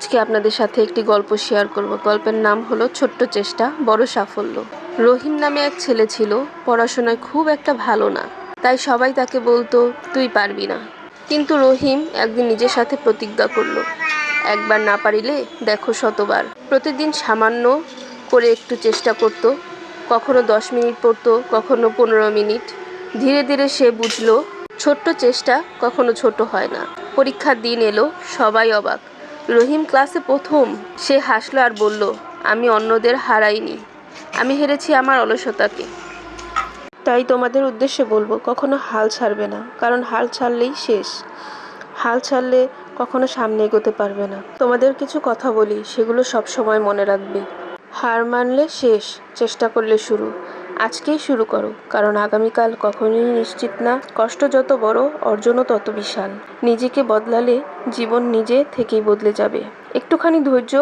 আজকে আপনাদের সাথে একটি গল্প শেয়ার করব। গল্পের নাম হলো ছোট্ট চেষ্টা বড় সাফল্য। রহিম নামে এক ছেলে ছিল, পড়াশোনায় খুব একটা ভালো না, তাই সবাই তাকে বলতো তুই পারবি না। কিন্তু রহিম একদিন নিজের সাথে প্রতিজ্ঞা করলো, একবার না পারিলে দেখো শতবার। প্রতিদিন সামান্য করে একটু চেষ্টা করত, কখনো 10 মিনিট পড়তো, কখনো 15 মিনিট। ধীরে ধীরে সে বুঝলো ছোট্ট চেষ্টা কখনো ছোট হয় না। পরীক্ষার দিন এলো, সবাই অবাক। রহিম ক্লাসে প্রথম। সে হাসলো আর বলল, আমি অন্যদের হারাইনি, আমি হেরেছি আমার অলসতাকে। তাই তোমাদের উদ্দেশ্যে বলবো, কখনো হাল ছাড়বে না, কারণ হাল ছাড়লেই শেষ। হাল ছাড়লে কখনো সামনে এগোতে পারবে না। তোমাদের কিছু কথা বলি, সেগুলো সব সময় মনে রাখবে। হার মানলে শেষ, চেষ্টা করলে শুরু। আজকেই শুরু করো, কারণ আগামীকাল কখনোই নিশ্চিত না। কষ্ট যত বড়, অর্জনও তত বিশাল। নিজেকে বদলালে জীবন নিজে থেকেই বদলে যাবে। একটুখানি ধৈর্য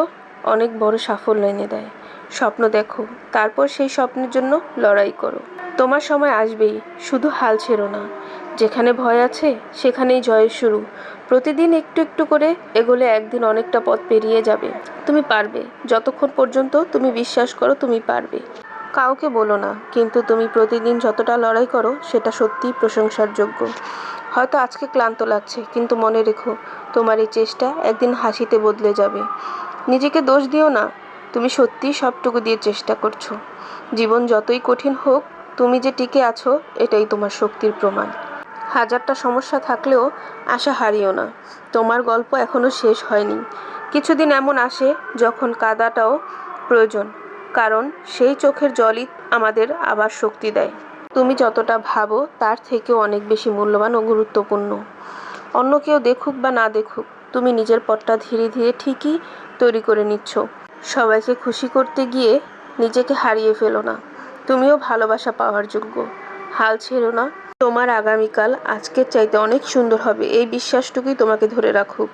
অনেক বড় সাফল্য এনে দেয়। স্বপ্ন দেখো, তারপর সেই স্বপ্নের জন্য লড়াই করো। তোমার সময় আসবেই, শুধু হাল ছেড়ো না। যেখানে ভয় আছে সেখানেই জয়ের শুরু। প্রতিদিন একটু একটু করে এগোলে একদিন অনেকটা পথ পেরিয়ে যাবে। তুমি পারবে, যতক্ষণ পর্যন্ত তুমি বিশ্বাস করো তুমি পারবে। কাউকে বলো না, কিন্তু তুমি প্রতিদিন যতটা লড়াই করো সেটা সত্যিই প্রশংসার যোগ্য। হয়তো আজকে ক্লান্ত লাগছে, কিন্তু মনে রেখো, তোমার এই চেষ্টা একদিন হাসিতে বদলে যাবে। নিজেকে দোষ দিও না, তুমি সত্যিই সবটুকু দিয়ে চেষ্টা করছো। জীবন যতই কঠিন হোক, তুমি যে টিকে আছো এটাই তোমার শক্তির প্রমাণ। হাজারটা সমস্যা থাকলেও আশা হারিও না, তোমার গল্প এখনো শেষ হয়নি। কিছুদিন এমন আসে যখন কাঁদাটাও প্রয়োজন, কারণ সেই চোখের জলই আমাদের আবার শক্তি দেয়। তুমি যতটা ভাবো তার থেকেও অনেক বেশি মূল্যবান ও গুরুত্বপূর্ণ। অন্য কেউ দেখুক বা না দেখুক, তুমি নিজের পথটা ধীরে ধীরে ঠিকই তৈরি করে নিচ্ছ। সবাইকে খুশি করতে গিয়ে নিজেকে হারিয়ে ফেলো না। তুমিও ভালোবাসা পাওয়ার যোগ্য। হাল ছেড়ো না, তোমার আগামীকাল আজকের চাইতে অনেক সুন্দর হবে, এই বিশ্বাসটুকুই তোমাকে ধরে রাখুক।